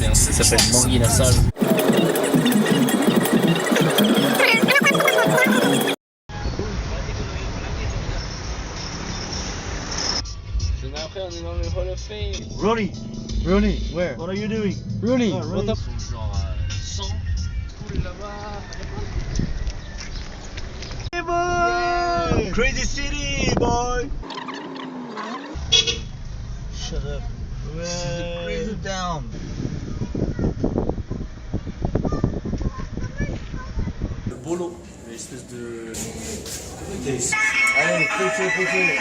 là, mais ça s'appelle Manguina Sale. Après, on est dans le Hall of Fame. Rooney, where? What are you doing? Rooney, what the? Ils sont genre 100 cool là-bas. Hey boy! Crazy city, boy! Shut up. Crazy town. Le bolo, l'espèce de. Allez, poussez.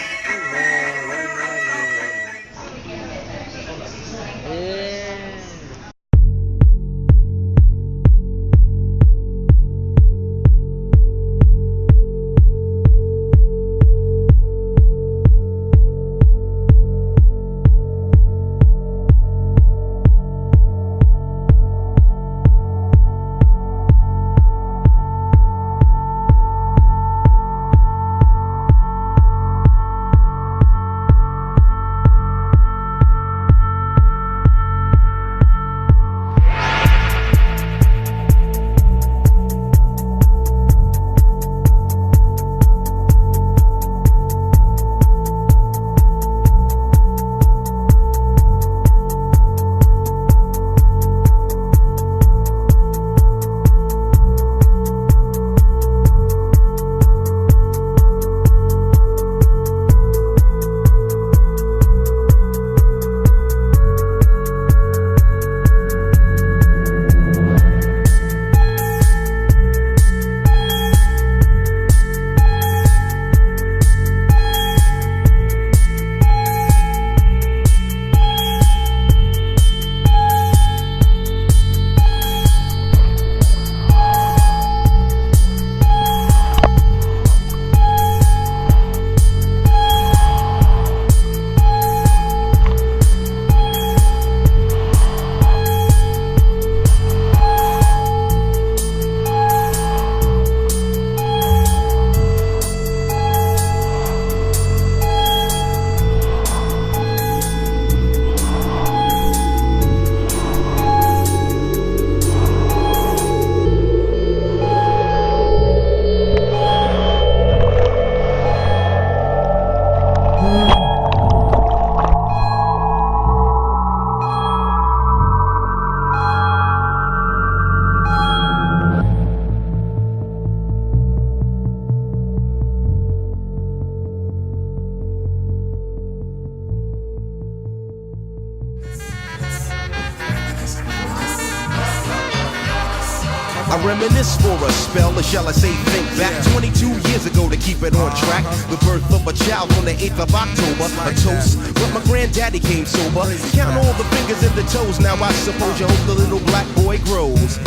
I reminisce for a spell, or shall I say think back 22 years ago to keep it on track. The birth of a child on the 8th of October, a toast, but my granddaddy came sober. Count all the fingers and the toes, now I suppose you hope the little black boy grows.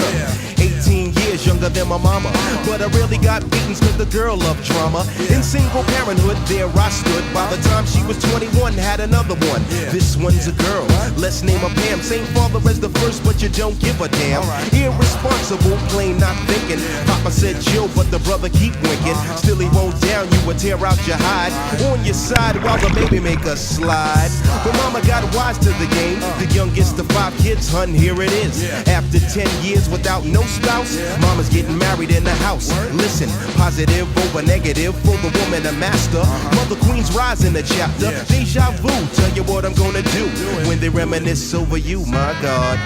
18 years younger than my mama, but I really got beatings cause the girl loved drama. In single parenthood, there I stood. By the time she was 21, had another one. This one's a girl, let's name her Pam. Same father as the first, but you don't give a damn. Irresponsible, plain not thinking. Papa said chill, but the brother keep winking. Still he won't down you or tear out your hide. On your side while the baby make a slide. But mama got wise to the game. The youngest of 5 kids, hun, here it is. After 10 years without no spouse, mama's getting married in the house. Listen, positive over negative for the woman a master. Mother Queen's rise in the chapter. Deja vu, tell you what I'm gonna do when they reminisce over you, my God.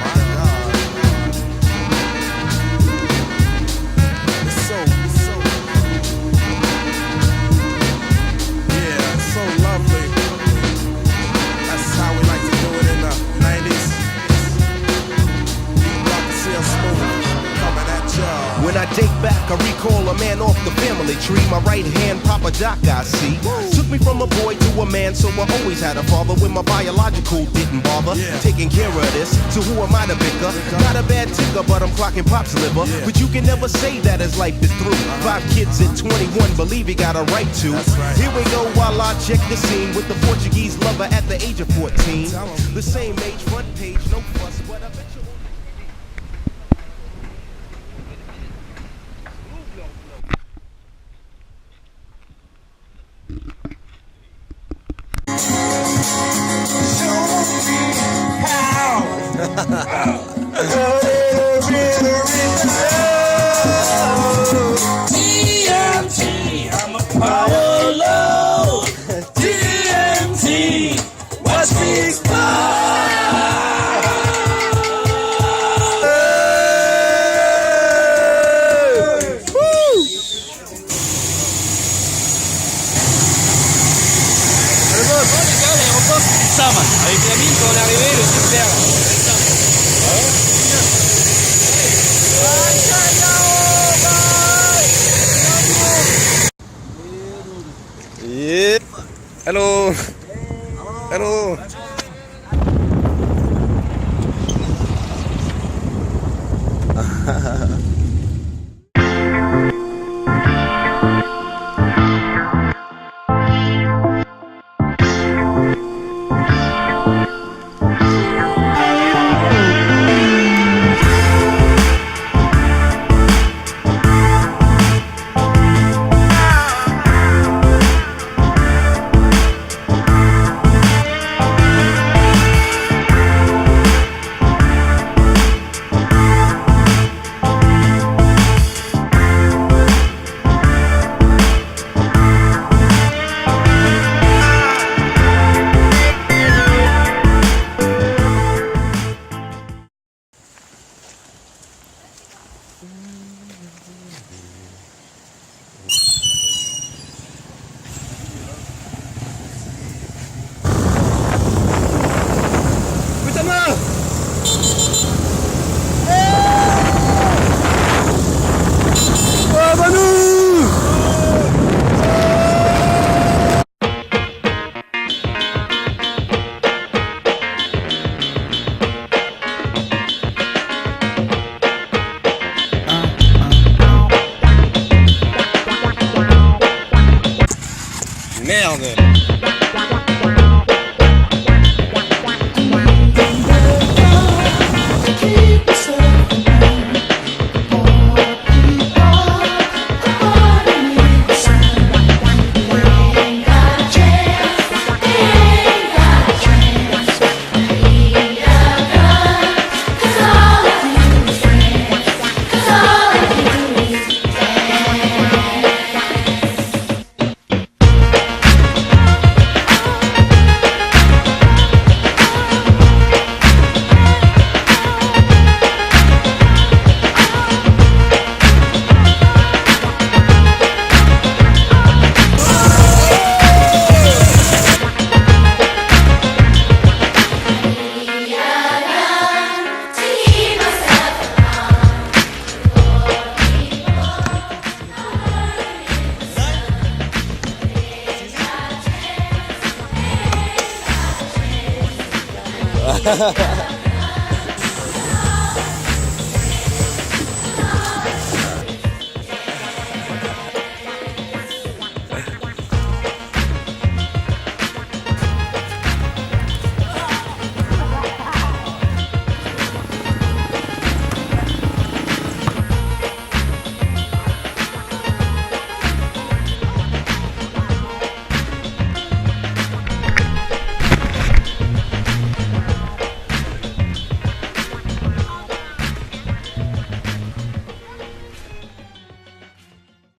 When I date back, I recall a man off the family tree. My right hand, Papa Doc, I see. Took me from a boy to a man, so I always had a father when my biological didn't bother. Taking care of this, so who am I to bicker? Not a bad ticker, but I'm clocking Pop's liver. But you can never say that as life is through. 5 kids at 21, believe he got a right to. Here we go while I check the scene with the Portuguese lover at the age of 14. The same age, front page, no fuss, but I bet you. Show me how. Hello. Hello. Merde.